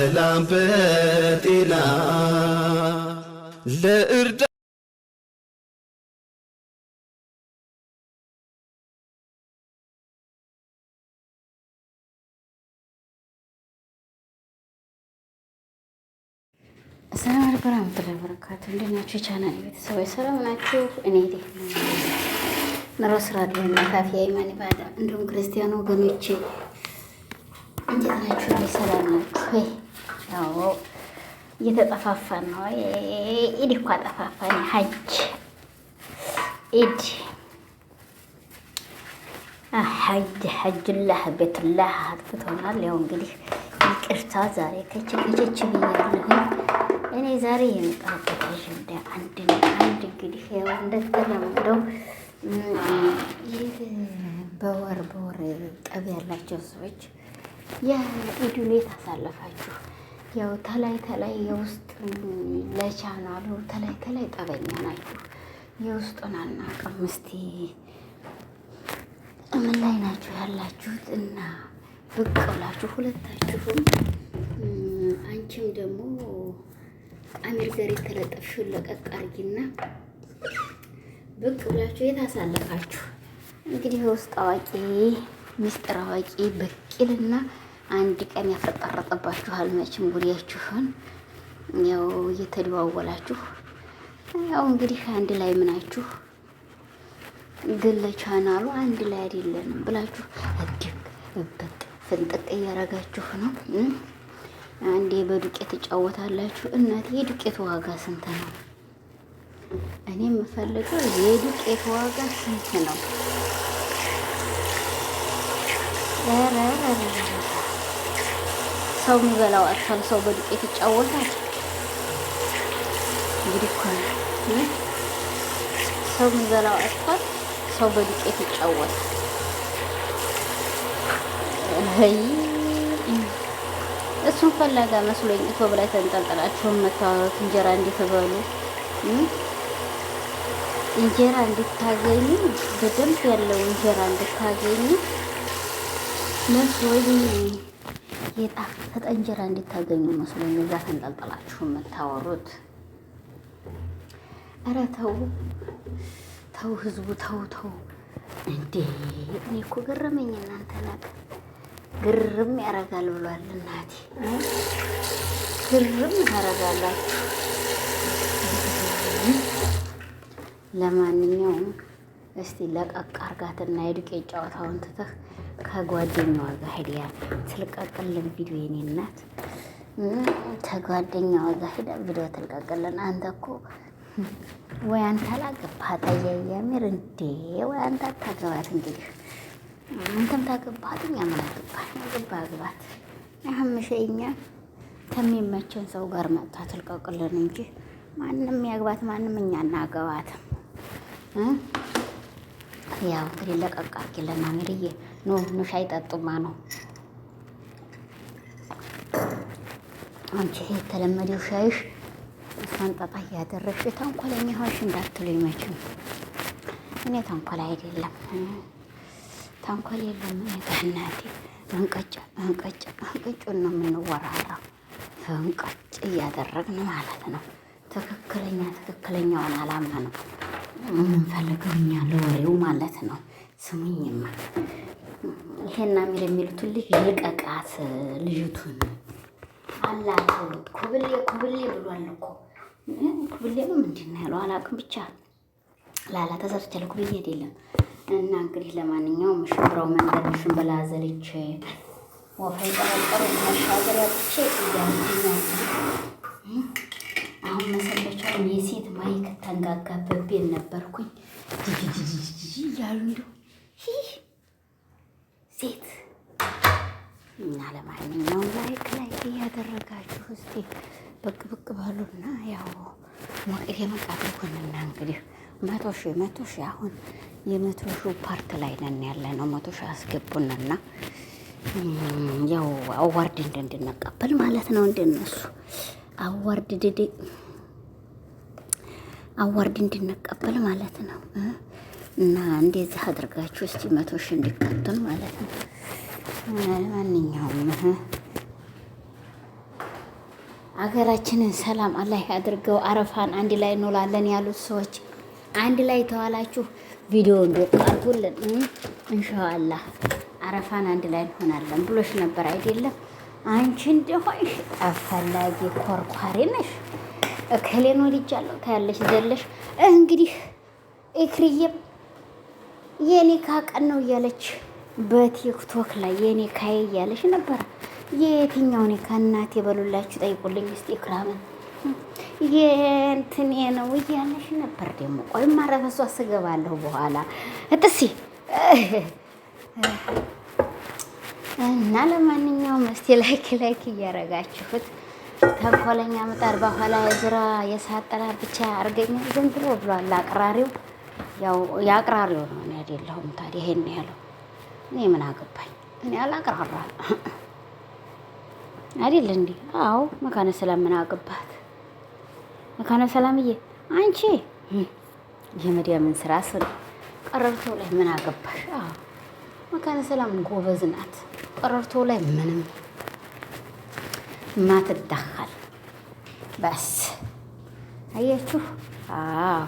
በሰላም በጤና ለእርዳ ሰላም አለይኩም ወራህመቱላሂ ወበረካቱህ። እንዴት ናችሁ ቻናል ቤተሰቦች? ሰላም ናችሁ? እኔ ኑሮ ስራ ጤና ካፊያ ኢማን ኢባዳ እንዲሁም ክርስቲያን ወገኖቼ እንዴት ናችሁ? ሰላም ናችሁ? ያው እየተጠፋፋን ነው። ኢድ እኮ አጠፋፋን። ሐጅላህ ቤቱላህ አጥፍቶናል። ያው እንግዲህ ይቅርታ ዛሬ ከቸከቸች ብያለሁ። እኔ ዛሬ የመጣሁበት አጀንዳ አንድ እንግዲህ ያው እንደተለመደው ይህ በወር ጠብ ያላቸው ሰዎች የኢድ ሁኔታ አሳለፋችሁ። ያው ተላይ የውስጥ ለቻናሉ ተላይ ጠበኛ ናችሁ። የውስጡን አናውቅም። እስቲ ምን ላይ ናችሁ ያላችሁት? እና ብቅ ብላችሁ ሁለታችሁም አንቺም ደግሞ አሚር ጋር የተለጠፍሽውን ለቀቅ አርጊና ብቅ ብላችሁ የታሳለፋችሁ እንግዲህ የውስጥ አዋቂ ሚስጥር አዋቂ በቂልና አንድ ቀን ያፈጠረጠባችኋል። መቼም ጉዳያችሁን ያው እየተደዋወላችሁ ያው እንግዲህ አንድ ላይ ምናችሁ ግን ለቻናሉ አንድ ላይ አይደለንም ብላችሁ እድግ እብቅ ፍንጥቅ እያረጋችሁ ነው። አንዴ በዱቄት ትጫወታላችሁ። እናቴ የዱቄት ዋጋ ስንት ነው? እኔ የምፈልገው የዱቄት ዋጋ ስንት ነው? ሰው የሚበላው አጥቷል። ሰው በዱቄት ይጫወታል። እንግዲህ እኮ ሰው የሚበላው አጥቷል። ሰው በዱቄት ይጫወታል። እሱን ፈላጋ መስሎኝ ኢትዮብ ላይ ተንጠልጥላችሁ የምታወሩት እንጀራ እንድትበሉ እንጀራ እንድታገኙ በደንብ ያለው እንጀራ እንድታገኙ መስሎኝ የጣፈጠ እንጀራ እንድታገኙ መስሎኝ እዛ ተንጠልጥላችሁ የምታወሩት። ኧረ ተው ህዝቡ ተው እንዴ! እኔ እኮ ገረመኝ እናንተ ነገር ግርም ያረጋል ብሏል እናቴ። ግርም ያረጋላችሁ። ለማንኛውም እስቲ ለቀቅ አርጋትና የዱቄት ጨዋታውን ትተህ ከጓደኛዋ ጋር ሄዲያ ትልቀቅልን ቪዲዮ። የኔ እናት ከጓደኛዋ ጋር ሄዳ ቪዲዮ ትልቀቅልን። አንተ እኮ ወይ አንተ አላገባህ ጠያያሚር እንዴ! ወይ አንተ አታገባት እንግዲህ አንተም ታገባት። እኛ ምን አገባህ? አግባት። አህምሸኛ ከሚመቸን ሰው ጋር መጣ ትልቀቅልን እንጂ ማንም ያግባት ማንም እኛ እናገባትም። ያው እንግዲህ ለቀቅ አድርጊልን አሚርዬ። ኑ ሻይ ጠጡማ ነው አንቺ የተለመደው ሻይሽ እሷን ጠጣ እያደረግሽ ተንኮለኛ ሆንሽ እንዳትሉኝ። መቼም እኔ ተንኮል አይደለም ተንኮል የለም። እናቴ እንቀጩን ነው የምንወራራው። እንቀጭ እያደረግን ማለት ነው። ትክክለኛውን አላማ ነው የምንፈልገው እኛ ለወሬው ማለት ነው። ስሙኝማ ይሄን አሚር የሚሉትን ልጅ ልቀቃት። ልጅቱን አላት ኩብሌ ብሏል እኮ ኩብሌ ነው ምንድን ነው ያለው አላውቅም። ብቻ ላላ ተሰርቻለ ኩብዬ አይደለም። እና እንግዲህ ለማንኛውም ሽብራው መንገድ ሽንበላ ዘልቼ ወፈይ ቀረቀረ ማሻገር ያጥቼ እያንኛው አሁን መሰለቻውን የሴት ማይክ ተንጋጋበቤን ነበርኩኝ እያሉ እንደው ሴት እና ለማንኛውም ላይክ እያደረጋችሁ እስቲ ብቅ በሉና ያው ሞቅት የመቃድርኩንና እንግዲህ መቶ ሺህ አሁን የመቶ ሺህ ፓርት ላይ ነን ያለ ነው። 100 ሺህ አስገቡንና ያው አዋርድ እንድንቀበል ማለት ነው። እንደነሱ አዋርድ እንድንቀበል ማለት ነው። እና እንደዚህ አድርጋችሁ እስቲ 100 ሺህ እንዲከተል ማለት ነው። ማንኛውም አገራችንን ሰላም አላህ ያድርገው። አረፋን አንድ ላይ እንውላለን ያሉት ሰዎች አንድ ላይ ተዋላችሁ ቪዲዮ እንድትቀርቡልን ኢንሻአላህ አረፋን አንድ ላይ እንሆናለን ብሎሽ ነበር አይደለም? አንቺ እንደሆንሽ አፈላጊ ኮርኳሪ ነሽ። እከሌን ወድጃለሁ ታያለሽ ዘለሽ። እንግዲህ ኢክሪየም የኒካ ቀን ነው እያለች በቲክቶክ ላይ የኒካ እያለች ነበረ። የትኛው ኒካ እናቴ በሉላችሁ ጠይቁልኝ እስቲ ኢክራምን የእንትኔ ነው እያለሽ ነበር። ደግሞ ቆይ ማረፈሷ አስገባለሁ በኋላ እጥሲ እና ለማንኛውም እስቲ ላይክ እያረጋችሁት ተንኮለኛ ምጣድ በኋላ የዝራ የሳጠላ ብቻ አርገኛ ዝም ብሎ ብሏል አቅራሪው። ያው የአቅራሪው ነው እኔ አይደለሁም። ታዲያ ይሄን ያለው እኔ ምን አገባኝ? እኔ አላቅራራ አይደል እንዴ? አዎ መካነ ሰላም ምን አገባት? መካነ ሰላምዬ አንቺ የመዲያምን ስራ ስለ ቀረርቶ ላይ ምን አገባሽ? አዎ መካነ ሰላም ጎበዝ ናት። ቀረርቶ ላይ ምንም ማትዳኸል በስ አያችሁ። አዎ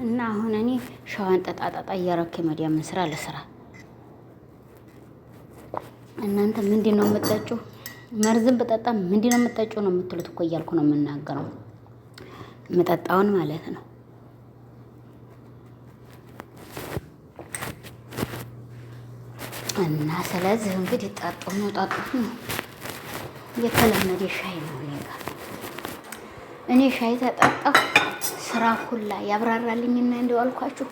እና አሁን እኔ ሻዋን ጠጣጣጣ እያረኩ የመዲያምን ስራ ልስራ። እናንተ ምንድን ነው የምትጠጪው? መርዝም በጠጣ ምንድን ነው የምትጠጪው ነው የምትሉት እኮ እያልኩ ነው የምናገረው። የምጠጣውን ማለት ነው። እና ስለዚህ እንግዲህ ጠጡ ነው የተለመደ ሻይ ነው እኔ ጋር። እኔ ሻይ ተጠጣሁ ስራ ሁላ ያብራራልኝና እንደው አልኳችሁ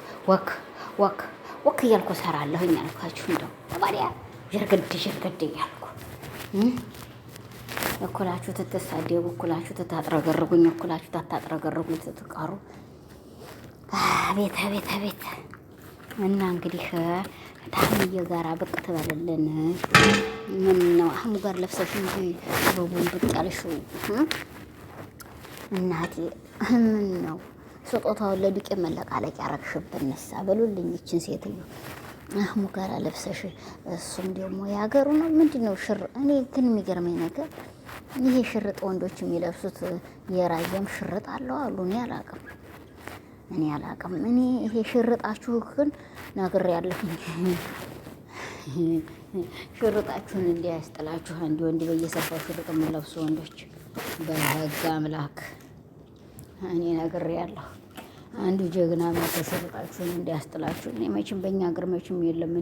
ወክ እያልኩ ሰራለሁኝ አልኳችሁ። እንደው ባዲያ ጀርገድ እያልኩ እኩላችሁ ትተሳደቡ፣ እኩላችሁ ትታጥረገርጉኝ፣ እኩላችሁ ታታጥረገርጉኝ ትትቀሩ። አቤት እና እንግዲህ ታህምዬ ጋራ ብቅ ትበልልን። ምን ነው አህሙ ጋር ለብሰሽ እንጂ አበቡን ብቅ ያልሽው እናቴ? ምን ነው ስጦታውን ለዱቄ መለቃለቅ ያረግሽብን? ነሳ በሉልኝ ይችን ሴትዮ አህሙ ጋር ለብሰሽ። እሱም ደግሞ የሀገሩ ነው ምንድን ነው ሽር። እኔ ግን የሚገርመኝ ነገር ይሄ ሽርጥ ወንዶች የሚለብሱት የራየም ሽርጥ አለው አሉ። እኔ አላቅም። እኔ ይሄ ሽርጣችሁ ግን ነግሬያለሁኝ። ሽርጣችሁን እንዲያስጥላችሁ አንድ ወንድ በየሰፋው ሽርጥ የሚለብሱ ወንዶች በህግ አምላክ እኔ ነግሬያለሁ። አንዱ ጀግና መቶ ሽርጣችሁን እንዲያስጥላችሁ። እኔ መቼም በእኛ ሀገር መቼም የለም።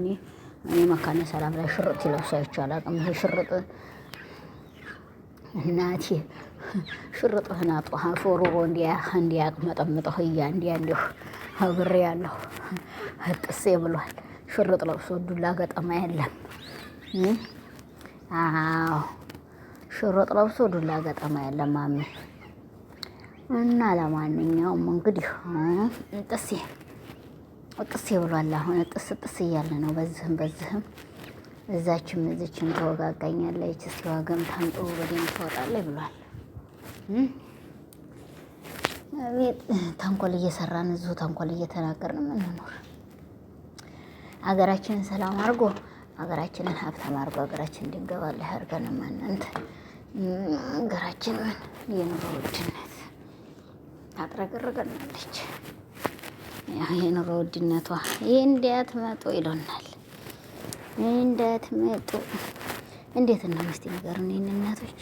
እኔ መካነ ሰላም ላይ ሽርጥ ይለብሱ አይቻል አቅም። ይሄ ሽርጥ እናቴ ሽርጥህን አጧ ፎሮሮ እንዲያቅ መጠምጠህ እንዲሁ አብሬ ያለሁ ጥሴ ብሏል። ሽርጥ ለብሶ ዱላ ገጠማ የለም። አዎ ሽርጥ ለብሶ ዱላ ገጠማ የለም ማሜ። እና ለማንኛውም እንግዲህ ጥሴ ብሏል። አሁን ጥስ እያለ ነው። በዚህም እዛችም እዚችም ተወጋጋኛለች። ሲዋገም ታንጦ በደንብ ትወጣለች ብሏል። ቤት ተንኮል እየሰራን እዚሁ ተንኮል እየተናገርን ምንኖር። አገራችንን ሰላም አድርጎ አገራችንን ሀብታም አድርጎ አገራችን እንድንገባለህ አድርገን ማንንት አገራችንን የኑሮ ውድነት አጥረግርገናለች። የኑሮ ውድነቷ ይህ እንዳትመጡ ይሎናል። እንዳትመጡ እንዴት እና ምስቲ ነገር ነው። ይህን እናቶች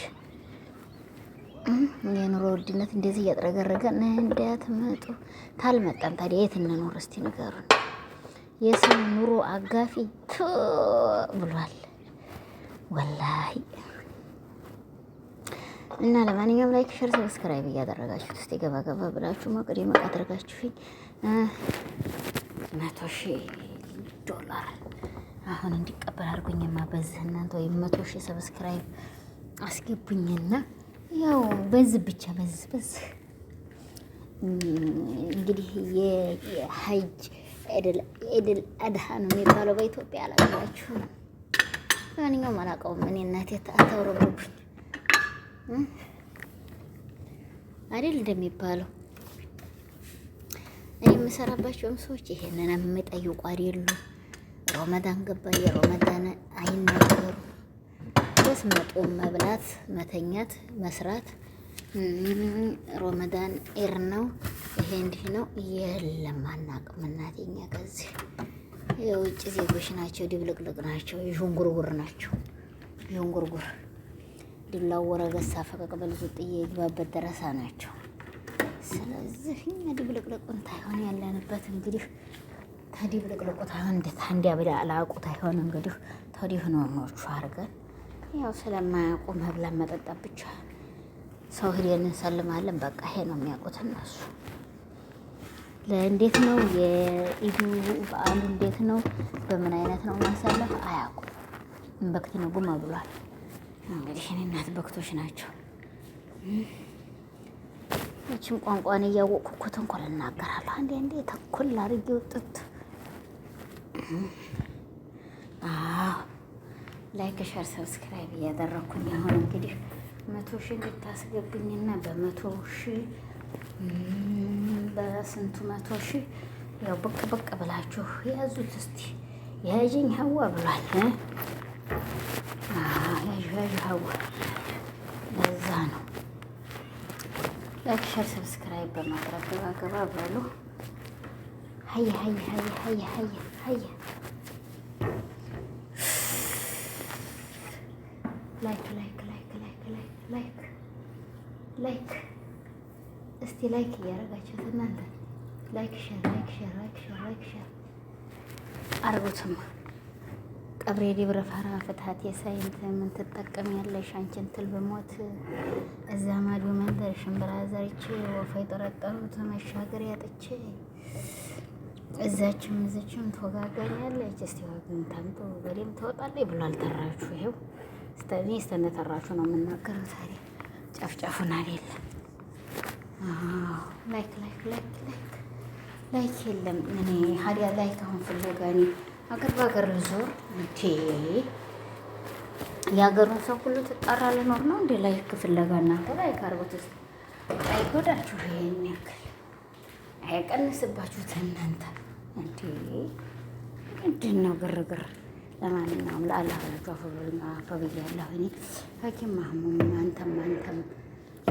የኑሮ ውድነት እንደዚህ እያጥረገረገን እንዳትመጡ። ታልመጣን ታዲያ የት እንኖር እስቲ ንገሩን። የሰው ኑሮ አጋፊ ብሏል ወላሂ። እና ለማንኛውም ላይክ፣ ሼር፣ ሰብስክራይብ እያደረጋችሁት እስቲ ገባ ብላችሁ መቅዲ አድርጋችሁኝ $100,000 አሁን እንዲቀበል አድርጎኝማ በዚህ እናንተ ወይም 100,000 ሰብስክራይብ አስገቡኝና ያው በዚህ ብቻ በዚህ እንግዲህ የሀጅ ኢድል አድሃ ነው የሚባለው በኢትዮጵያ አላውቃችሁ። ለማንኛውም አላውቀውም እኔ እናቴ አታውረብብኝ አይደል እንደሚባለው። እኔ የምሰራባቸውም ሰዎች ይሄንን የምጠይቁ አይደሉ። ረመዳን ገባ የረመዳን አይናገሩ። በስ መጦም መብላት፣ መተኛት፣ መስራት ሮመዳን ኤር ነው ይሄ እንዲህ ነው የለም አናውቅም። እናቴኛ ከዚህ የውጭ ዜጎች ናቸው፣ ድብልቅልቅ ናቸው፣ ዥንጉርጉር ናቸው። ዥንጉርጉር ዱላው ወረገሳ ፈቀቅ በልዙጥዬ ይግባበት ደረሳ ናቸው። ስለዚህ እኛ ድብልቅልቁን ታይሆን ያለንበት እንግዲህ ተድብልቅልቁ ታይሆን እንዴት አንድ ያብዳ አላቁ ታይሆን እንግዲህ ተዲህኖኖቹ አድርገን ያው ስለማያውቁ መብላት መጠጣት ብቻ ሰው ሄደን እንሰልማለን። በቃ ይሄ ነው የሚያውቁት እነሱ። ለእንዴት ነው የኢዱ በዓሉ እንዴት ነው በምን አይነት ነው ማሳለፍ አያውቁም። በክት ነው ጉማ ብሏል። እንግዲህ እኔ እናት በክቶች ናቸው። እቺም ቋንቋን እያወቅኩ እኮ ተንኮል እናገራለሁ። አንዴ ተንኮል አድርጌ ውጥት። ላይክ ሸር ሰብስክራይብ እያደረኩኝ አሁን እንግዲህ 100 ሺህ እንድታስገብኝና በ100 ሺህ በስንቱ 100 ሺህ ያው ብቅ ብላችሁ ያዙት እስቲ። ያዥኝ ሀዋ ብሏል። ያዥ ሀዋ ለዛ ነው። ላይክ ሸር ሰብስክራይብ በማድረግ ገባ በሉ። ሀያ ላይክ እስቲ ላይክ እያደረጋችሁት እናንተ ላይክ ሸር አርጉትማ። ቀብሬ ዲብረ ፈራ ፍትሀት የሳይንት ምን ትጠቀሚያለሽ አንቺን ትል በሞት እዛ ማዶ መንደር ሽምብራ ዘርቼ ወፋይ ጠረጠሩት መሻገር ያጥቼ እዛችም እዚችም ተወጋጋኛለች። እስቲ ወግን ታምጦ በደም ተወጣለች ብሏል ተራችሁ። ይሄው እኔ እስተነተራችሁ ነው የምናገረው። ታዲያ ጨፍጨፉን አይደለም። ላይክ የለም። እኔ ሀዲያ ላይክ አሁን ፍለጋ እኔ አገር በሀገር ልዞር እንዴ? የሀገሩን ሰው ሁሉ ትጣራ ልኖር ነው እንዴ? ላይክ ፍለጋ እናንተ ላይክ አርጉት እስኪ። አይጎዳችሁ? ይሄን ያክል አይቀንስባችሁት እናንተ እንዴ? ምንድን ነው ግርግር? ለማንኛውም ለአላህ ብላችሁ አፈብያለሁ። እኔ ሐኪም ማህሙም አንተም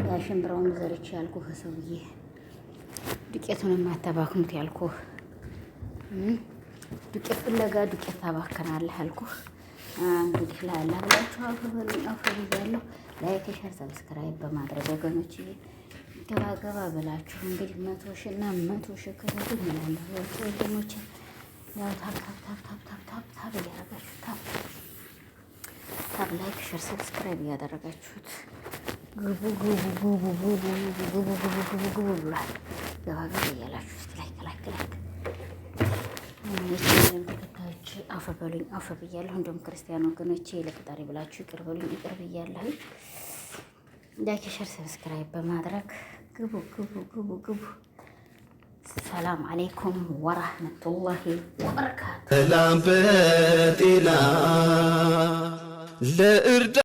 ያሽምብራውን ዘርቼ ያልኩህ ሰውዬ ዱቄቱን የማታባክኑት ያልኩህ ዱቄት ፍለጋ ዱቄት ታባከናለህ ያልኩህ። እንግዲህ ለአላህ ብላችሁ አፈብያለሁ። ላይክ ሸር ሰብስክራይብ በማድረግ ወገኖች ገባ ብላችሁ እንግዲህ 100 ሺህ እና 100 ሺህ ከተቱ ይላለሁ ወንድሞቼ። ያው ታብ እያደረጋችሁ ታብ ላይክ ሸር ሰብስክራይብ እያደረጋችሁት ግቡ ብሏል። ገባ እያላችሁ እስኪ ላይክ የቻናሌን ተከታዮች አፈ ብያለሁ። እንዲሁም ክርስቲያን ወገኖቼ ለፈጣሪ ብላችሁ ይቅር በሉኝ፣ ይቅር ብያለሁ። ላይክ ሸር ሰብስክራይብ በማድረግ ግቡ። ሰላም አለይኩም ወራህመቱላሂ ወበረካቱ። ሰላም በጤና ለእርዳ